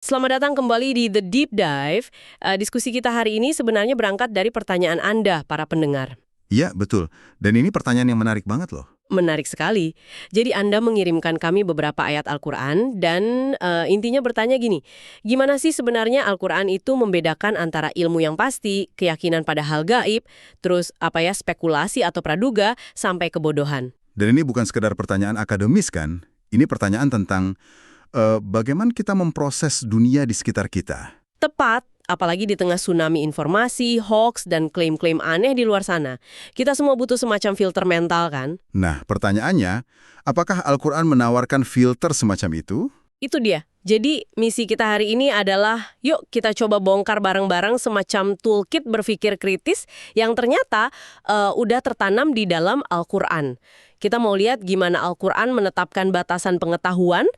Selamat datang kembali di The Deep Dive. Diskusi kita hari ini sebenarnya berangkat dari pertanyaan Anda, para pendengar. Iya, betul. Dan ini pertanyaan yang menarik banget loh. Menarik sekali. Jadi Anda mengirimkan kami beberapa ayat Al-Quran dan intinya bertanya gini, gimana sih sebenarnya Al-Quran itu membedakan antara ilmu yang pasti, keyakinan pada hal gaib, terus spekulasi atau praduga, sampai kebodohan. Dan ini bukan sekedar pertanyaan akademis kan? Ini pertanyaan tentang bagaimana kita memproses dunia di sekitar kita. Tepat, apalagi di tengah tsunami informasi, hoax, dan klaim-klaim aneh di luar sana. Kita semua butuh semacam filter mental kan? Nah, pertanyaannya, apakah Al-Quran menawarkan filter semacam itu? Itu dia. Jadi misi kita hari ini adalah, yuk kita coba bongkar bareng-bareng semacam toolkit berpikir kritis yang ternyata udah tertanam di dalam Al-Quran. Kita mau lihat gimana Al-Quran menetapkan batasan pengetahuan,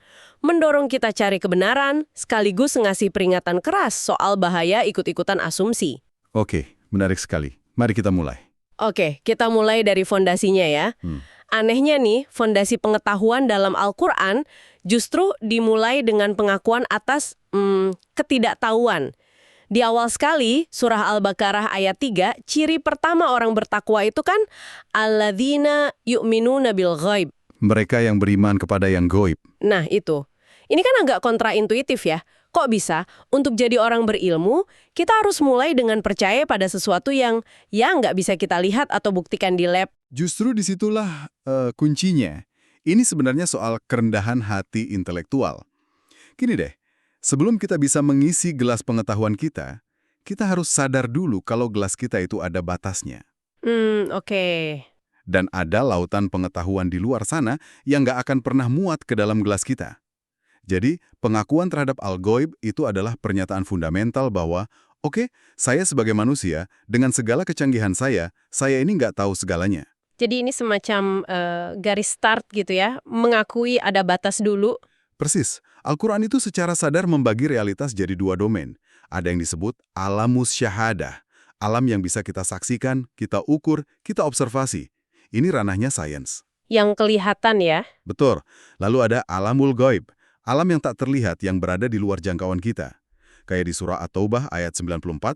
mendorong kita cari kebenaran, sekaligus ngasih peringatan keras soal bahaya ikut-ikutan asumsi. Oke, menarik sekali. Mari kita mulai. Oke, kita mulai dari fondasinya ya. Anehnya nih, fondasi pengetahuan dalam Al-Quran justru dimulai dengan pengakuan atas ketidaktahuan. Di awal sekali, surah Al-Baqarah ayat 3, ciri pertama orang bertakwa itu kan alladzina yu'minuna bil ghaib. Mereka yang beriman kepada yang gaib. Nah, itu. Ini kan agak kontraintuitif ya. Kok bisa? Untuk jadi orang berilmu, kita harus mulai dengan percaya pada sesuatu yang nggak bisa kita lihat atau buktikan di lab. Justru disitulah kuncinya. Ini sebenarnya soal kerendahan hati intelektual. Gini deh, sebelum kita bisa mengisi gelas pengetahuan kita harus sadar dulu kalau gelas kita itu ada batasnya. Oke. Dan ada lautan pengetahuan di luar sana yang nggak akan pernah muat ke dalam gelas kita. Jadi, pengakuan terhadap al-ghaib itu adalah pernyataan fundamental bahwa, oke, saya sebagai manusia, dengan segala kecanggihan saya ini nggak tahu segalanya. Jadi ini semacam garis start gitu ya, mengakui ada batas dulu. Persis, Al-Quran itu secara sadar membagi realitas jadi dua domain. Ada yang disebut alamus syahadah, alam yang bisa kita saksikan, kita ukur, kita observasi. Ini ranahnya sains. Yang kelihatan ya. Betul. Lalu ada alamul ghaib, alam yang tak terlihat yang berada di luar jangkauan kita. Kayak di surah At-Taubah ayat 94,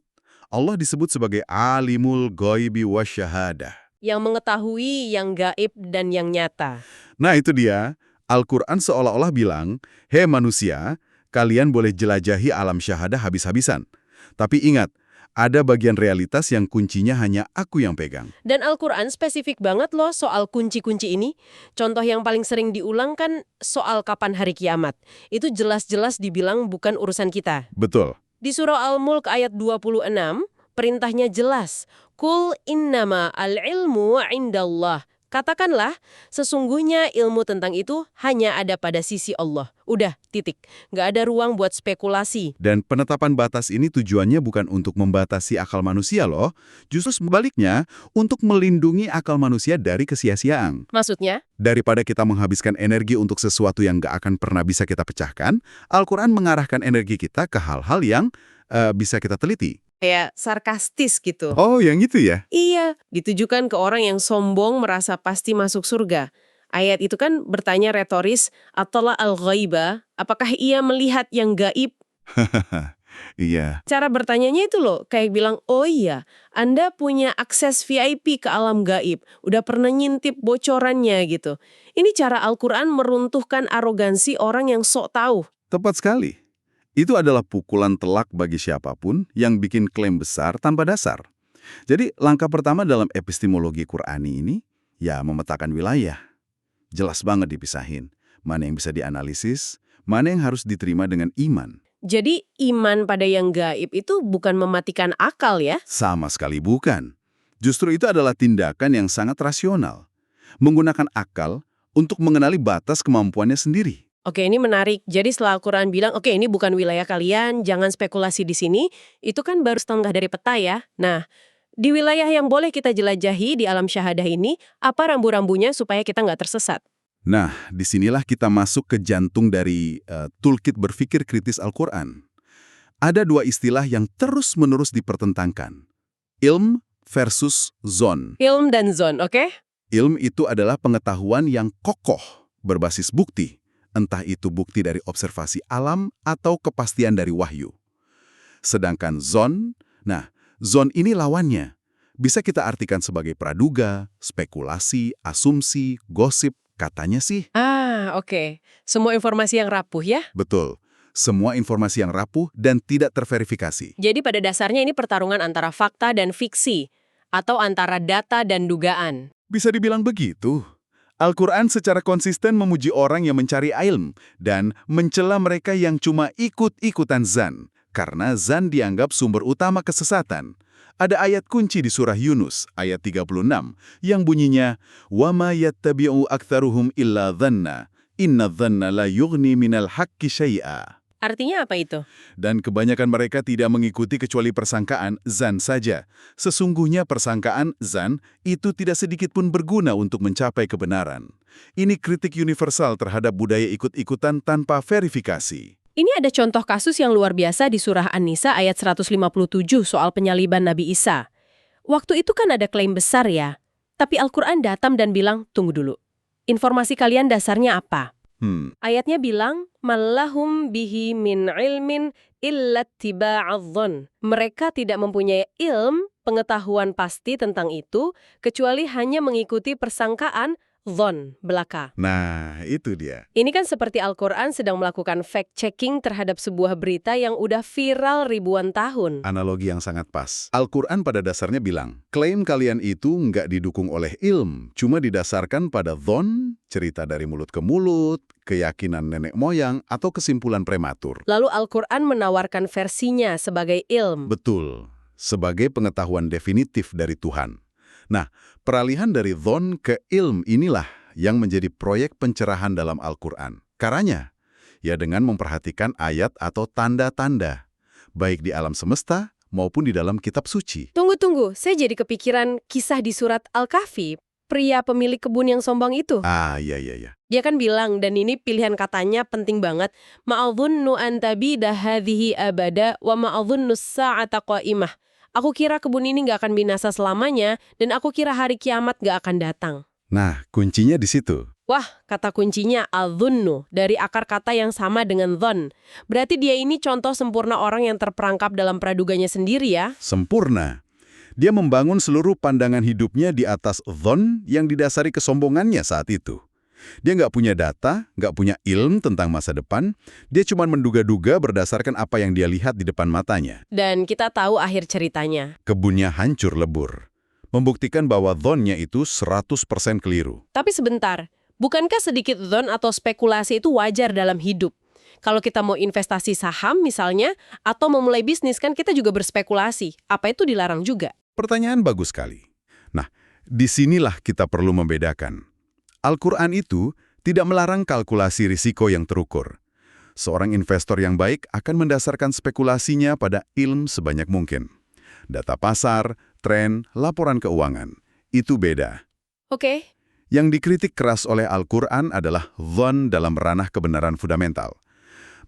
Allah disebut sebagai alimul ghaibi wasyahadah. Yang mengetahui yang gaib dan yang nyata. Nah itu dia, Al-Quran seolah-olah bilang, hei manusia, kalian boleh jelajahi alam syahadah habis-habisan. Tapi ingat, ada bagian realitas yang kuncinya hanya aku yang pegang. Dan Al-Quran spesifik banget loh soal kunci-kunci ini. Contoh yang paling sering diulang kan soal kapan hari kiamat. Itu jelas-jelas dibilang bukan urusan kita. Betul. Di surah Al-Mulk ayat 26, perintahnya jelas. Kul innama al-ilmu indallah. Katakanlah, sesungguhnya ilmu tentang itu hanya ada pada sisi Allah. Udah, titik. Nggak ada ruang buat spekulasi. Dan penetapan batas ini tujuannya bukan untuk membatasi akal manusia loh. Justru sebaliknya, untuk melindungi akal manusia dari kesia-siaan. Maksudnya? Daripada kita menghabiskan energi untuk sesuatu yang nggak akan pernah bisa kita pecahkan, Al-Quran mengarahkan energi kita ke hal-hal yang bisa kita teliti. Kayak sarkastis gitu. Oh, yang itu ya? Iya, ditujukan ke orang yang sombong merasa pasti masuk surga. Ayat itu kan bertanya retoris, Attala al-ghaiba, apakah ia melihat yang gaib? Iya. Cara bertanyanya itu loh, kayak bilang, oh iya, Anda punya akses VIP ke alam gaib, udah pernah ngintip bocorannya gitu. Ini cara Al-Quran meruntuhkan arogansi orang yang sok tahu. Tepat sekali. Itu adalah pukulan telak bagi siapapun yang bikin klaim besar tanpa dasar. Jadi langkah pertama dalam epistemologi Qur'ani ini, ya memetakan wilayah. Jelas banget dipisahin, mana yang bisa dianalisis, mana yang harus diterima dengan iman. Jadi iman pada yang gaib itu bukan mematikan akal ya? Sama sekali bukan. Justru itu adalah tindakan yang sangat rasional. Menggunakan akal untuk mengenali batas kemampuannya sendiri. Oke, ini menarik. Jadi setelah Al-Quran bilang, oke ini bukan wilayah kalian, jangan spekulasi di sini, itu kan baru setengah dari peta ya. Nah, di wilayah yang boleh kita jelajahi di alam syahadah ini, apa rambu-rambunya supaya kita nggak tersesat? Nah, disinilah kita masuk ke jantung dari toolkit berpikir kritis Al-Quran. Ada dua istilah yang terus-menerus dipertentangkan. Ilm versus zon. Ilm dan zon, oke? Ilm itu adalah pengetahuan yang kokoh, berbasis bukti. entah itu bukti dari observasi alam atau kepastian dari wahyu. Sedangkan zon, nah, zon ini lawannya. Bisa kita artikan sebagai praduga, spekulasi, asumsi, gosip, katanya sih. Oke. Semua informasi yang rapuh ya? Betul. Semua informasi yang rapuh dan tidak terverifikasi. Jadi pada dasarnya ini pertarungan antara fakta dan fiksi, atau antara data dan dugaan. Bisa dibilang begitu. Al-Quran secara konsisten memuji orang yang mencari ilm dan mencela mereka yang cuma ikut-ikutan zan, karena zan dianggap sumber utama kesesatan. Ada ayat kunci di surah Yunus, ayat 36, yang bunyinya, وَمَا يَتَّبِعُ أَكْثَرُهُمْ إِلَّا ظَنَّ إِنَّ الظَّنَّ لَا يُغْنِي مِنَ الْحَقِّ شَيْئًا. Artinya apa itu? Dan kebanyakan mereka tidak mengikuti kecuali persangkaan zan saja. Sesungguhnya persangkaan zan itu tidak sedikit pun berguna untuk mencapai kebenaran. Ini kritik universal terhadap budaya ikut-ikutan tanpa verifikasi. Ini ada contoh kasus yang luar biasa di surah An-Nisa ayat 157 soal penyaliban Nabi Isa. Waktu itu kan ada klaim besar ya, tapi Al-Quran datang dan bilang, tunggu dulu. Informasi kalian dasarnya apa? Ayatnya bilang, Mallahum bihi min ilmin illa tiba'adh-dhon. Mereka tidak mempunyai pengetahuan pasti tentang itu, kecuali hanya mengikuti persangkaan dhon, belaka. Nah, itu dia. Ini kan seperti Al-Quran sedang melakukan fact-checking terhadap sebuah berita yang udah viral ribuan tahun. Analogi yang sangat pas. Al-Quran pada dasarnya bilang, klaim kalian itu nggak didukung oleh ilm, cuma didasarkan pada dhon, cerita dari mulut ke mulut, keyakinan nenek moyang, atau kesimpulan prematur. Lalu Al-Quran menawarkan versinya sebagai ilm. Betul, sebagai pengetahuan definitif dari Tuhan. Nah, peralihan dari dhon ke ilm inilah yang menjadi proyek pencerahan dalam Al-Quran. Caranya, ya dengan memperhatikan ayat atau tanda-tanda, baik di alam semesta maupun di dalam kitab suci. Tunggu, saya jadi kepikiran kisah di surat Al-Kahfi, pria pemilik kebun yang sombong itu. Iya. Dia kan bilang, dan ini pilihan katanya penting banget, ma'adhunnu an tabida hadhihi abada wa ma'adhunnu as-sa'ata qa'imah. Aku kira kebun ini nggak akan binasa selamanya, dan aku kira hari kiamat nggak akan datang. Nah, kuncinya di situ. Wah, kata kuncinya al-dhunnu, dari akar kata yang sama dengan dhon. Berarti dia ini contoh sempurna orang yang terperangkap dalam praduganya sendiri ya? Sempurna. Dia membangun seluruh pandangan hidupnya di atas dhon yang didasari kesombongannya saat itu. Dia nggak punya data, nggak punya ilmu tentang masa depan, dia cuma menduga-duga berdasarkan apa yang dia lihat di depan matanya. Dan kita tahu akhir ceritanya. Kebunnya hancur lebur. Membuktikan bahwa dhonnya itu 100% keliru. Tapi sebentar, bukankah sedikit dhon atau spekulasi itu wajar dalam hidup? Kalau kita mau investasi saham misalnya, atau memulai bisnis kan kita juga berspekulasi. Apa itu dilarang juga? Pertanyaan bagus sekali. Nah, disinilah kita perlu membedakan. Al-Quran itu tidak melarang kalkulasi risiko yang terukur. Seorang investor yang baik akan mendasarkan spekulasinya pada ilmu sebanyak mungkin. Data pasar, tren, laporan keuangan. Itu beda. Oke. Yang dikritik keras oleh Al-Quran adalah dhon dalam ranah kebenaran fundamental.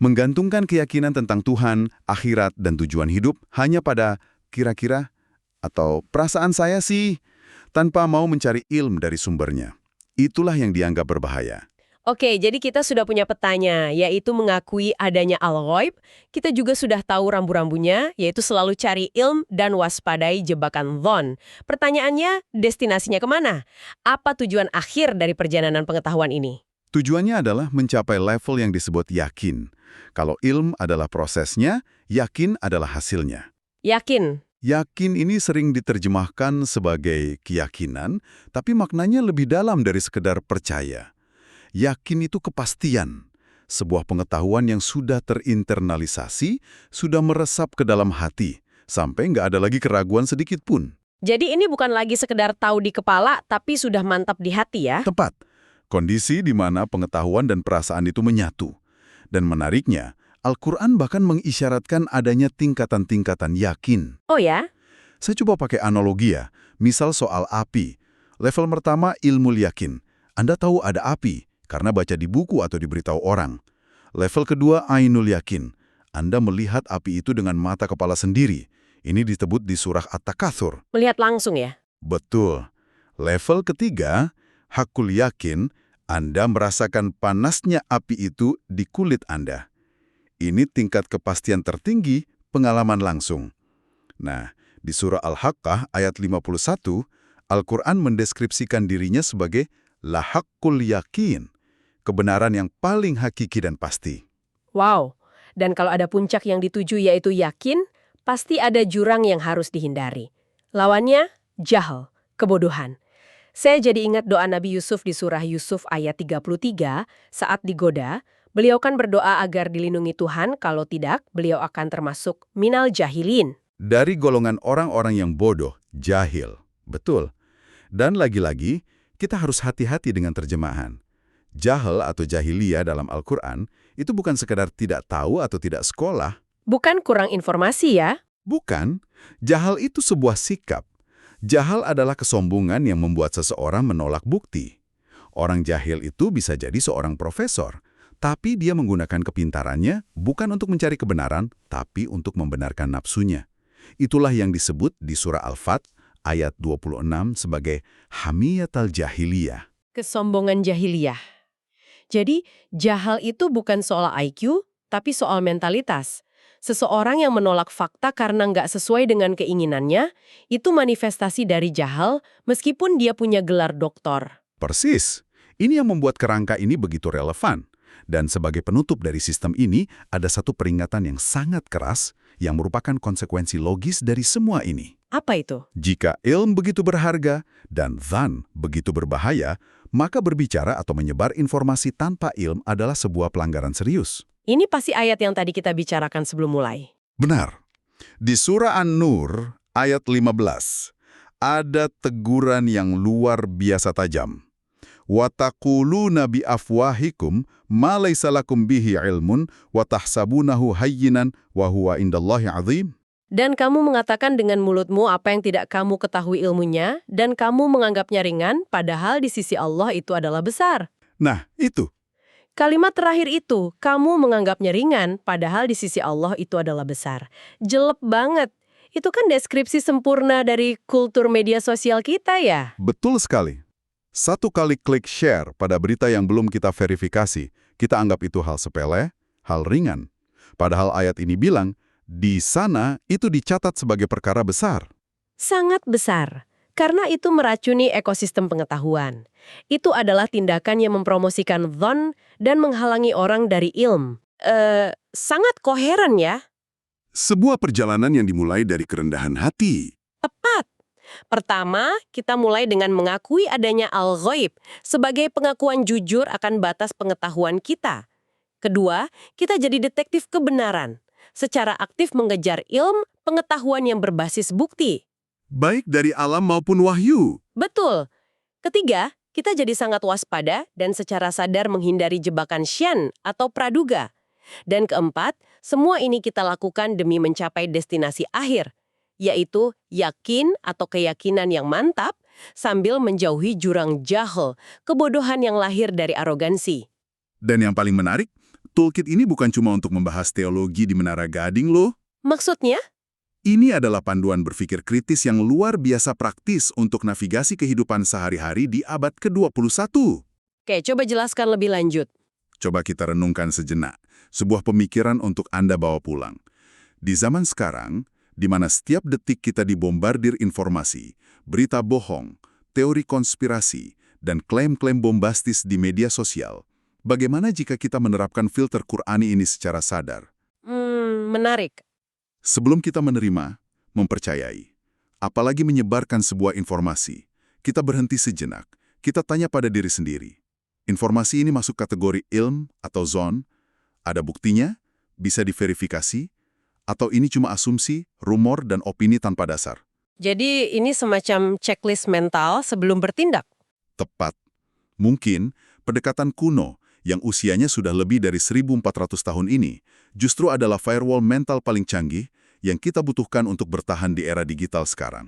Menggantungkan keyakinan tentang Tuhan, akhirat, dan tujuan hidup hanya pada kira-kira atau perasaan saya sih, tanpa mau mencari ilmu dari sumbernya. Itulah yang dianggap berbahaya. Oke, jadi kita sudah punya petanya, yaitu mengakui adanya al-ghaib. Kita juga sudah tahu rambu-rambunya, yaitu selalu cari ilmu dan waspadai jebakan dhon. Pertanyaannya, destinasinya kemana? Apa tujuan akhir dari perjalanan pengetahuan ini? Tujuannya adalah mencapai level yang disebut yakin. Kalau ilmu adalah prosesnya, yakin adalah hasilnya. Yakin. Yakin ini sering diterjemahkan sebagai keyakinan, tapi maknanya lebih dalam dari sekedar percaya. Yakin itu kepastian, sebuah pengetahuan yang sudah terinternalisasi, sudah meresap ke dalam hati, sampai nggak ada lagi keraguan sedikit pun. Jadi ini bukan lagi sekedar tahu di kepala, tapi sudah mantap di hati ya? Tepat. Kondisi di mana pengetahuan dan perasaan itu menyatu. Dan menariknya, Al-Quran bahkan mengisyaratkan adanya tingkatan-tingkatan yakin. Oh ya? Saya coba pakai analogi ya, misal soal api. Level pertama ilmu yakin. Anda tahu ada api, karena baca di buku atau diberitahu orang. Level kedua ainul yakin. Anda melihat api itu dengan mata kepala sendiri. Ini disebut di surah At-Takatsur. Melihat langsung ya? Betul. Level ketiga, hakul yakin. Anda merasakan panasnya api itu di kulit Anda. Ini tingkat kepastian tertinggi, pengalaman langsung. Nah, di surah Al-Haqqah ayat 51, Al-Quran mendeskripsikan dirinya sebagai lahaqqul yakin, kebenaran yang paling hakiki dan pasti. Wow, dan kalau ada puncak yang dituju yaitu yakin, pasti ada jurang yang harus dihindari. Lawannya, jahal, kebodohan. Saya jadi ingat doa Nabi Yusuf di surah Yusuf ayat 33, saat digoda, beliau kan berdoa agar dilindungi Tuhan, kalau tidak, beliau akan termasuk minal jahilin. Dari golongan orang-orang yang bodoh, jahil. Betul. Dan lagi-lagi, kita harus hati-hati dengan terjemahan. Jahil atau jahiliyah dalam Al-Quran itu bukan sekedar tidak tahu atau tidak sekolah. Bukan kurang informasi ya? Bukan. Jahal itu sebuah sikap. Jahal adalah kesombongan yang membuat seseorang menolak bukti. Orang jahil itu bisa jadi seorang profesor, tapi dia menggunakan kepintarannya bukan untuk mencari kebenaran, tapi untuk membenarkan nafsunya. Itulah yang disebut di surah Al-Fat ayat 26 sebagai hamiyatal jahiliyah. Kesombongan jahiliyah. Jadi, jahal itu bukan soal IQ, tapi soal mentalitas. Seseorang yang menolak fakta karena nggak sesuai dengan keinginannya, itu manifestasi dari jahal meskipun dia punya gelar doktor. Persis. Ini yang membuat kerangka ini begitu relevan. Dan sebagai penutup dari sistem ini, ada satu peringatan yang sangat keras yang merupakan konsekuensi logis dari semua ini. Apa itu? Jika ilmu begitu berharga dan dzan begitu berbahaya, maka berbicara atau menyebar informasi tanpa ilmu adalah sebuah pelanggaran serius. Ini pasti ayat yang tadi kita bicarakan sebelum mulai. Benar. Di surah An-Nur ayat 15, ada teguran yang luar biasa tajam. وَتَقُولُونَ بِأَفْوَاهِكُمْ مَا لَيْسَ لَكُمْ بِهِ عِلْمٌ وَتَحْسَبُونَهُ هَيِّنًا وَهُوَ عِندَ اللَّهِ عَظِيمٌ. Dan kamu mengatakan dengan mulutmu apa yang tidak kamu ketahui ilmunya, dan kamu menganggapnya ringan, padahal di sisi Allah itu adalah besar. Nah, itu. Kalimat terakhir itu, kamu menganggapnya ringan, padahal di sisi Allah itu adalah besar. Jelek banget. Itu kan deskripsi sempurna dari kultur media sosial kita ya? Betul sekali. Satu kali klik share pada berita yang belum kita verifikasi, kita anggap itu hal sepele, hal ringan. Padahal ayat ini bilang, di sana itu dicatat sebagai perkara besar. Sangat besar. Karena itu meracuni ekosistem pengetahuan. Itu adalah tindakan yang mempromosikan dzan dan menghalangi orang dari ilmu. Sangat koheren ya. Sebuah perjalanan yang dimulai dari kerendahan hati. Tepat. Pertama, kita mulai dengan mengakui adanya al-ghaib sebagai pengakuan jujur akan batas pengetahuan kita. Kedua, kita jadi detektif kebenaran, secara aktif mengejar ilmu pengetahuan yang berbasis bukti. Baik dari alam maupun wahyu. Betul. Ketiga, kita jadi sangat waspada dan secara sadar menghindari jebakan syen atau praduga. Dan keempat, semua ini kita lakukan demi mencapai destinasi akhir, yaitu yakin atau keyakinan yang mantap sambil menjauhi jurang jahil, kebodohan yang lahir dari arogansi. Dan yang paling menarik, toolkit ini bukan cuma untuk membahas teologi di Menara Gading loh. Maksudnya? Ini adalah panduan berpikir kritis yang luar biasa praktis untuk navigasi kehidupan sehari-hari di abad ke-21. Oke, coba jelaskan lebih lanjut. Coba kita renungkan sejenak, sebuah pemikiran untuk Anda bawa pulang. Di zaman sekarang, di mana setiap detik kita dibombardir informasi, berita bohong, teori konspirasi, dan klaim-klaim bombastis di media sosial, bagaimana jika kita menerapkan filter Qur'ani ini secara sadar? Menarik. Sebelum kita menerima, mempercayai, apalagi menyebarkan sebuah informasi, kita berhenti sejenak, kita tanya pada diri sendiri. Informasi ini masuk kategori ilm atau zon, ada buktinya, bisa diverifikasi, atau ini cuma asumsi, rumor, dan opini tanpa dasar? Jadi ini semacam checklist mental sebelum bertindak. Tepat. Mungkin pendekatan kuno yang usianya sudah lebih dari 1.400 tahun ini justru adalah firewall mental paling canggih yang kita butuhkan untuk bertahan di era digital sekarang.